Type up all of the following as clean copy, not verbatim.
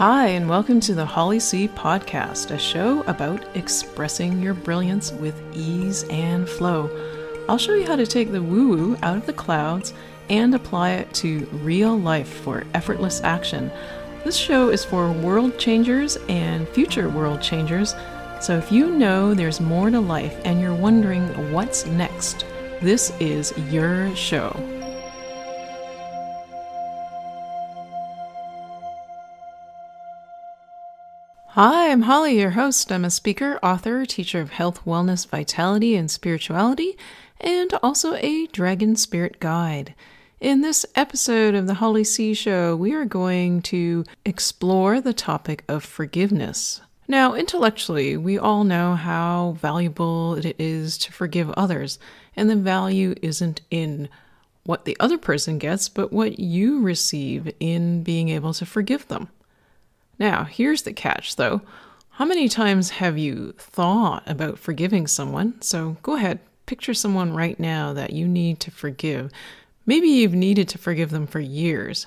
Hi, and welcome to the Holly C Podcast, a show about expressing your brilliance with ease and flow. I'll show you how to take the woo-woo out of the clouds and apply it to real life for effortless action. This show is for world changers and future world changers, so if you know there's more to life and you're wondering what's next, this is your show. Hi, I'm Holly, your host. I'm a speaker, author, teacher of health, wellness, vitality, and spirituality, and also a dragon spirit guide. In this episode of the Holly C Show, we are going to explore the topic of forgiveness. Now, intellectually, we all know how valuable it is to forgive others, and the value isn't in what the other person gets, but what you receive in being able to forgive them. Now, here's the catch, though. How many times have you thought about forgiving someone? So go ahead, picture someone right now that you need to forgive. Maybe you've needed to forgive them for years,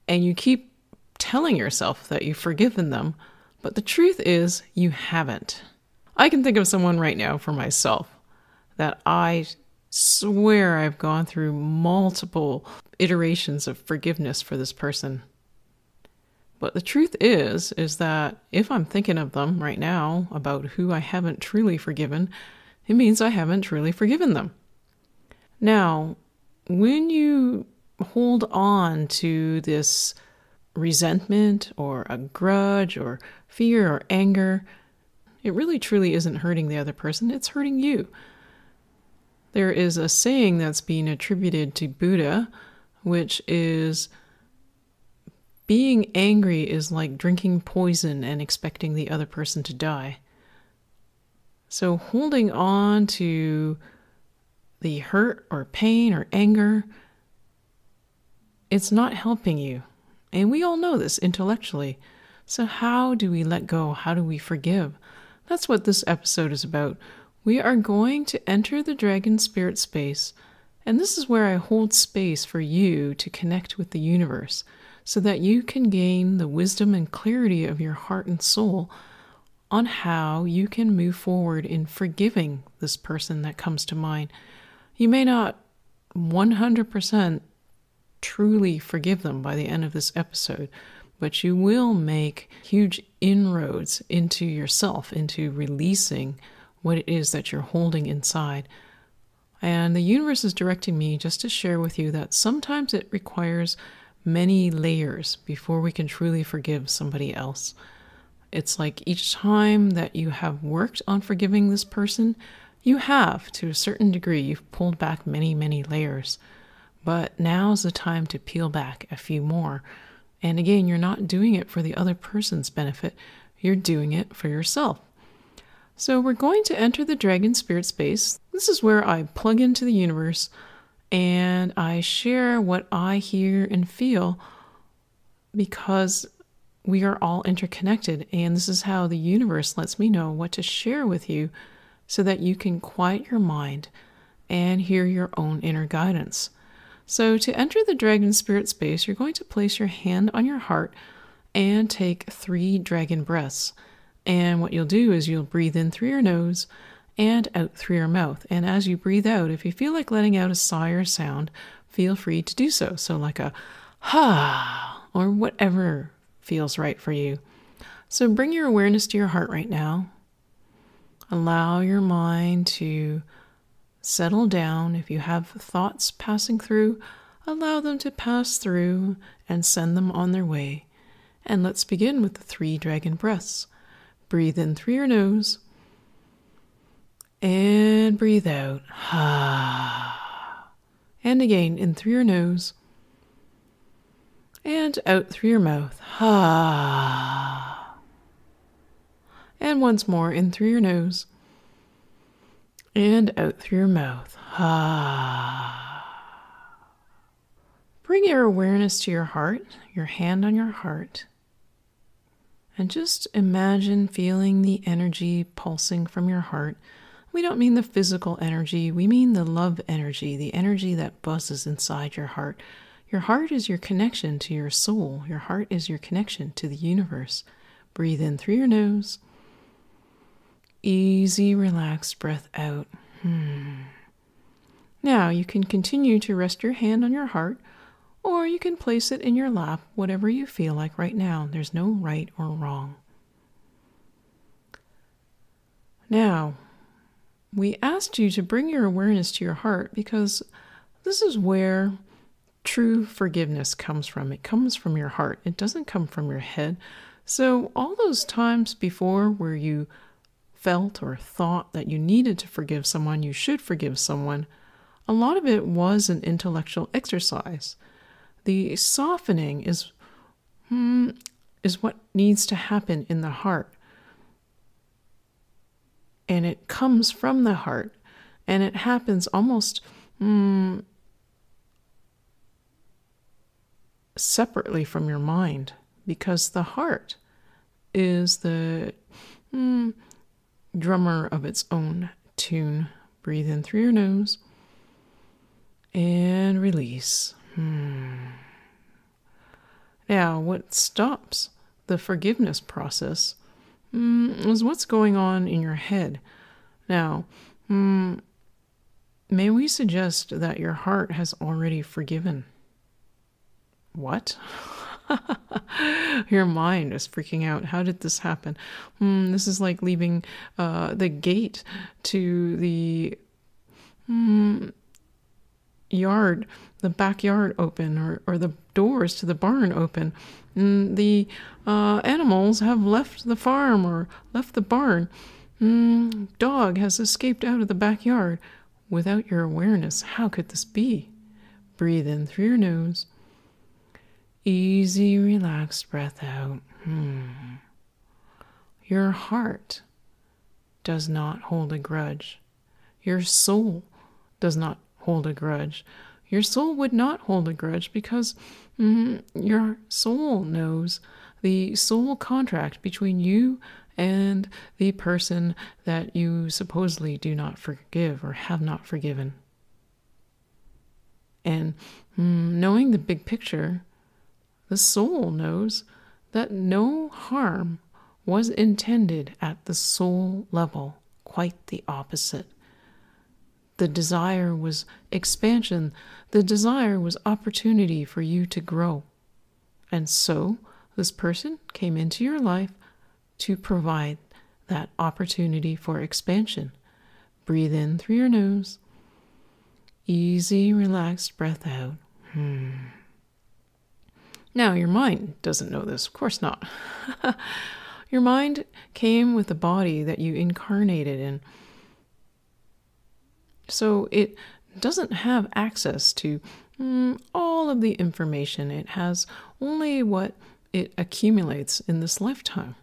and you keep telling yourself that you've forgiven them, but the truth is you haven't. I can think of someone right now for myself that I swear I've gone through multiple iterations of forgiveness for this person. But the truth is that if I'm thinking of them right now about who I haven't truly forgiven, it means I haven't truly forgiven them. Now, when you hold on to this resentment or a grudge or fear or anger, it really truly isn't hurting the other person, it's hurting you. There is a saying that's being attributed to Buddha, which is, being angry is like drinking poison and expecting the other person to die. So holding on to the hurt or pain or anger, it's not helping you. And we all know this intellectually. So how do we let go? How do we forgive? That's what this episode is about. We are going to enter the dragon spirit space, and this is where I hold space for you to connect with the universe, so that you can gain the wisdom and clarity of your heart and soul on how you can move forward in forgiving this person that comes to mind. You may not 100% truly forgive them by the end of this episode, but you will make huge inroads into yourself, into releasing what it is that you're holding inside. And the universe is directing me just to share with you that sometimes it requires many layers before we can truly forgive somebody else. It's like each time that you have worked on forgiving this person, you have, to a certain degree, you've pulled back many, many layers. But now's the time to peel back a few more. And again, you're not doing it for the other person's benefit, you're doing it for yourself. So we're going to enter the dragon spirit space. This is where I plug into the universe and I share what I hear and feel, because we are all interconnected, and this is how the universe lets me know what to share with you so that you can quiet your mind and hear your own inner guidance. So to enter the dragon spirit space, you're going to place your hand on your heart and take 3 dragon breaths. And what you'll do is you'll breathe in through your nose and out through your mouth. And as you breathe out, if you feel like letting out a sigh or sound, feel free to do so. So like a ha, or whatever feels right for you. So bring your awareness to your heart right now. Allow your mind to settle down. If you have thoughts passing through, allow them to pass through and send them on their way. And let's begin with the 3 dragon breaths. Breathe in through your nose. And breathe out. And again, in through your nose. And out through your mouth. And once more, in through your nose. And out through your mouth. Bring your awareness to your heart, your hand on your heart. And just imagine feeling the energy pulsing from your heart. We don't mean the physical energy, we mean the love energy, the energy that buzzes inside your heart. Your heart is your connection to your soul. Your heart is your connection to the universe. Breathe in through your nose. Easy, relaxed breath out. Now you can continue to rest your hand on your heart, or you can place it in your lap, whatever you feel like right now. There's no right or wrong. Now, we asked you to bring your awareness to your heart because this is where true forgiveness comes from. It comes from your heart. It doesn't come from your head. So all those times before where you felt or thought that you needed to forgive someone, you should forgive someone, a lot of it was an intellectual exercise. The softening is what needs to happen in the heart. And it comes from the heart. And it happens almost separately from your mind, because the heart is the drummer of its own tune. Breathe in through your nose and release. Now, what stops the forgiveness process is what's going on in your head. Now, may we suggest that your heart has already forgiven? What? Your mind is freaking out. How did this happen? This is like leaving the gate to the yard, the backyard open, or the doors to the barn open. The animals have left the farm or left the barn. Dog has escaped out of the backyard. Without your awareness, how could this be? Breathe in through your nose. Easy, relaxed breath out. Your heart does not hold a grudge. Your soul does not hold a grudge. Your soul would not hold a grudge because your soul knows the soul contract between you and the person that you supposedly do not forgive or have not forgiven. And knowing the big picture, the soul knows that no harm was intended at the soul level, quite the opposite. The desire was expansion. The desire was opportunity for you to grow. And so this person came into your life to provide that opportunity for expansion. Breathe in through your nose. Easy, relaxed breath out. Now, your mind doesn't know this. Of course not. Your mind came with the body that you incarnated in. So it doesn't have access to all of the information. It has only what it accumulates in this lifetime.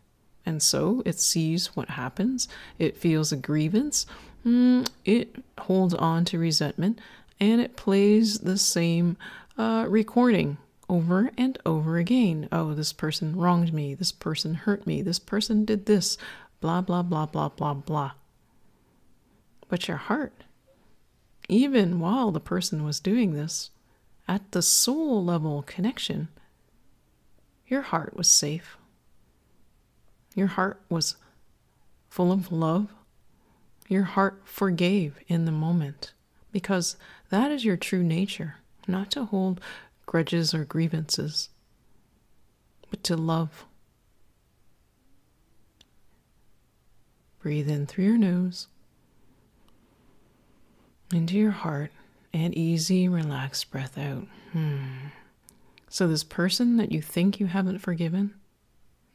And so it sees what happens. It feels a grievance. It holds on to resentment. And it plays the same recording over and over again. Oh, this person wronged me. This person hurt me. This person did this. Blah, blah, blah, blah, blah, blah. But your heart, even while the person was doing this, at the soul level connection, your heart was safe. Your heart was full of love. Your heart forgave in the moment, because that is your true nature, not to hold grudges or grievances, but to love. Breathe in through your nose, into your heart, and easy, relaxed breath out. So this person that you think you haven't forgiven,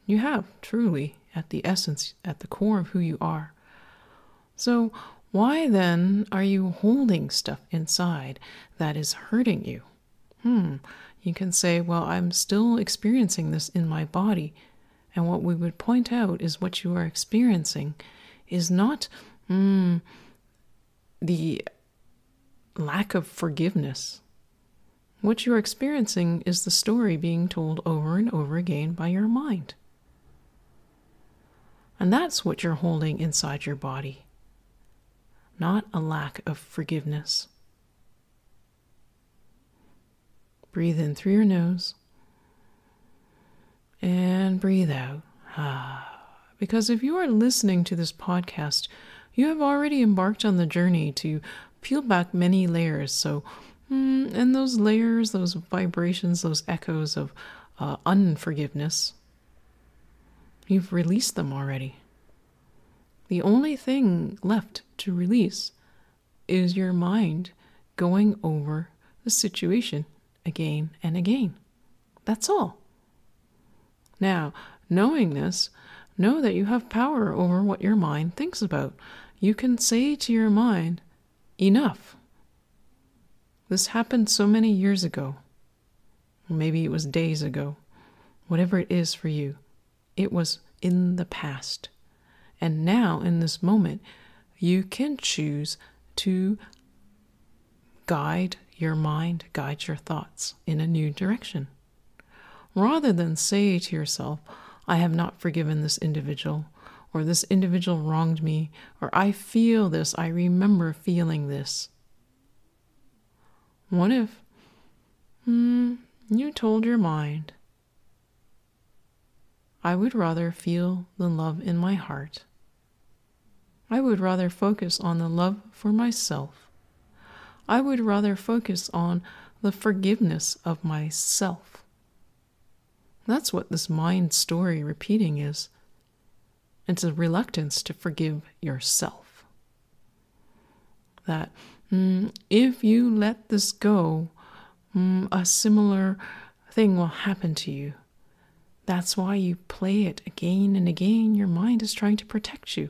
you have, truly, at the essence, at the core of who you are. So why then are you holding stuff inside that is hurting you? You can say, well, I'm still experiencing this in my body. And what we would point out is what you are experiencing is not the lack of forgiveness. What you're experiencing is the story being told over and over again by your mind. And that's what you're holding inside your body, not a lack of forgiveness. Breathe in through your nose and breathe out. Because if you are listening to this podcast, you have already embarked on the journey to peel back many layers. So, and those layers, those vibrations, those echoes of unforgiveness, you've released them already. The only thing left to release is your mind going over the situation again and again. That's all. Now, knowing this, know that you have power over what your mind thinks about. You can say to your mind, enough. This happened so many years ago. Maybe it was days ago. Whatever it is for you, it was in the past. And now, in this moment, you can choose to guide your mind, guide your thoughts in a new direction. Rather than say to yourself, I have not forgiven this individual, or this individual wronged me, or I feel this, I remember feeling this. What if you told your mind, I would rather feel the love in my heart. I would rather focus on the love for myself. I would rather focus on the forgiveness of myself. That's what this mind story repeating is. It's a reluctance to forgive yourself. That if you let this go, a similar thing will happen to you. That's why you play it again and again. Your mind is trying to protect you.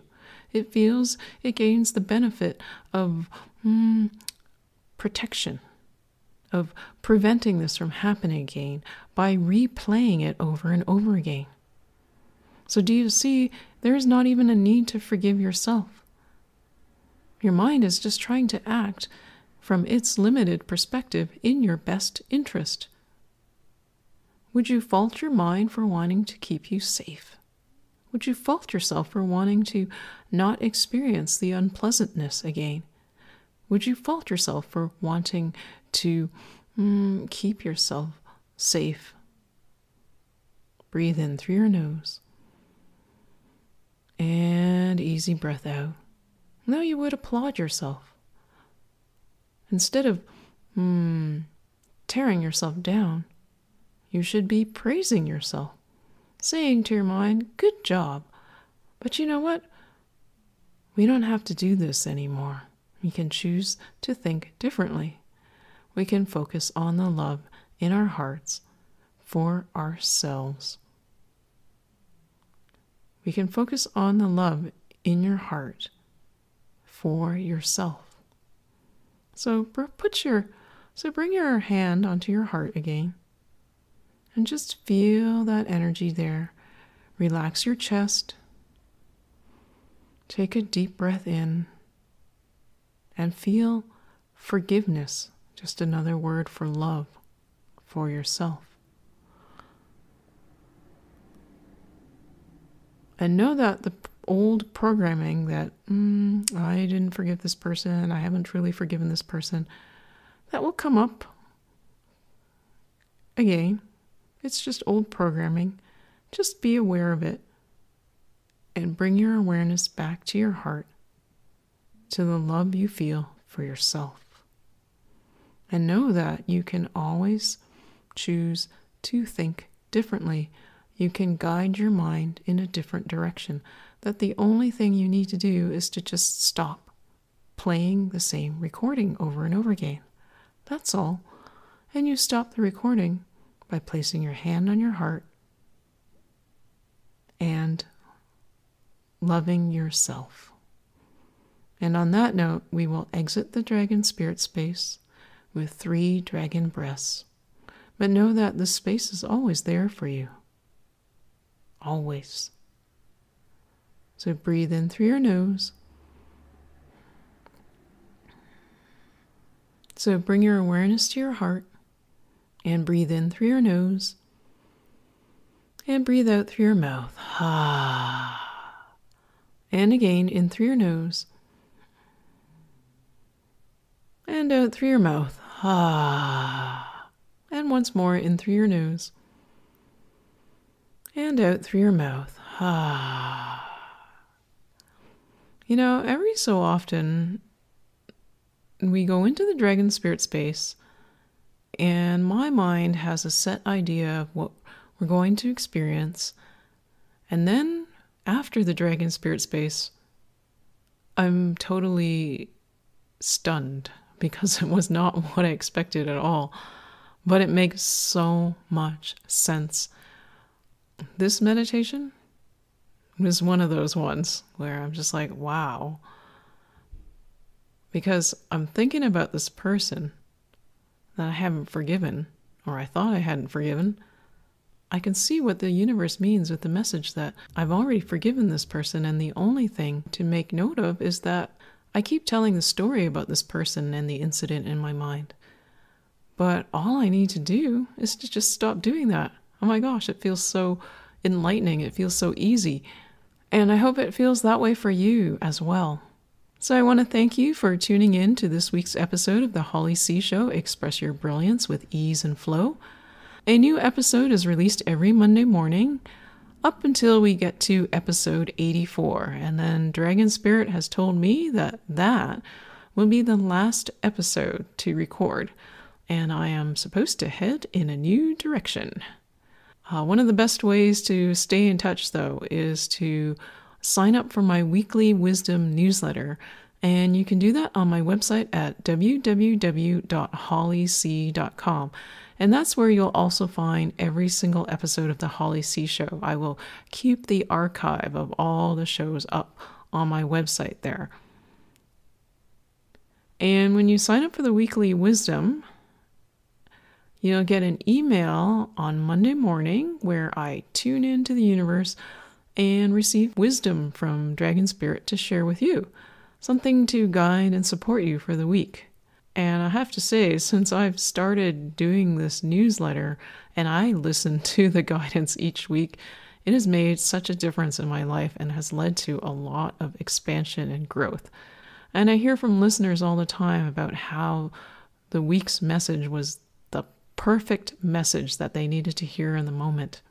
It feels it gains the benefit of protection, of preventing this from happening again by replaying it over and over again. So do you see, there is not even a need to forgive yourself. Your mind is just trying to act from its limited perspective in your best interest. Would you fault your mind for wanting to keep you safe? Would you fault yourself for wanting to not experience the unpleasantness again? Would you fault yourself for wanting to keep yourself safe? Breathe in through your nose. And easy breath out. Now you would applaud yourself. Instead of tearing yourself down, you should be praising yourself, saying to your mind, good job. But you know what? We don't have to do this anymore. We can choose to think differently. We can focus on the love in our hearts for ourselves. We can focus on the love in your heart for yourself. So bring your hand onto your heart again and just feel that energy there. Relax your chest. Take a deep breath in and feel forgiveness, just another word for love for yourself. And know that the old programming that, I didn't forgive this person, I haven't truly forgiven this person, that will come up again. It's just old programming. Just be aware of it and bring your awareness back to your heart, to the love you feel for yourself. And know that you can always choose to think differently. You can guide your mind in a different direction. That the only thing you need to do is to just stop playing the same recording over and over again. That's all. And you stop the recording by placing your hand on your heart and loving yourself. And on that note, we will exit the dragon spirit space with 3 dragon breaths. But know that the space is always there for you. Always. So breathe in through your nose. So bring your awareness to your heart and breathe in through your nose and breathe out through your mouth. And again, in through your nose and out through your mouth. And once more, in through your nose and out through your mouth. You know, every so often we go into the dragon spirit space and my mind has a set idea of what we're going to experience. And then after the dragon spirit space, I'm totally stunned because it was not what I expected at all. But it makes so much sense. This meditation was one of those ones where I'm just like, wow. Because I'm thinking about this person that I haven't forgiven, or I thought I hadn't forgiven. I can see what the universe means with the message that I've already forgiven this person, and the only thing to make note of is that I keep telling the story about this person and the incident in my mind. But all I need to do is to just stop doing that. Oh my gosh, it feels so enlightening. It feels so easy. And I hope it feels that way for you as well. So I want to thank you for tuning in to this week's episode of the Holly C Show, Express Your Brilliance with Ease and Flow. A new episode is released every Monday morning up until we get to episode 84. And then Dragon Spirit has told me that will be the last episode to record. And I am supposed to head in a new direction. One of the best ways to stay in touch, though, is to sign up for my weekly wisdom newsletter. And you can do that on my website at www.hollyc.com. And that's where you'll also find every single episode of the Holly C Show. I will keep the archive of all the shows up on my website there. And when you sign up for the weekly wisdom, you'll get an email on Monday morning where I tune into the universe and receive wisdom from Dragon Spirit to share with you, something to guide and support you for the week. And I have to say, since I've started doing this newsletter and I listen to the guidance each week, it has made such a difference in my life and has led to a lot of expansion and growth. And I hear from listeners all the time about how the week's message was the perfect message that they needed to hear in the moment.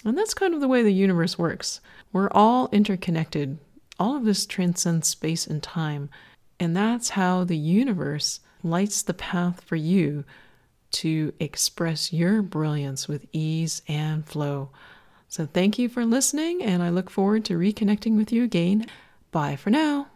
And that's kind of the way the universe works. We're all interconnected. All of this transcends space and time. And that's how the universe lights the path for you to express your brilliance with ease and flow. So thank you for listening, and I look forward to reconnecting with you again. Bye for now.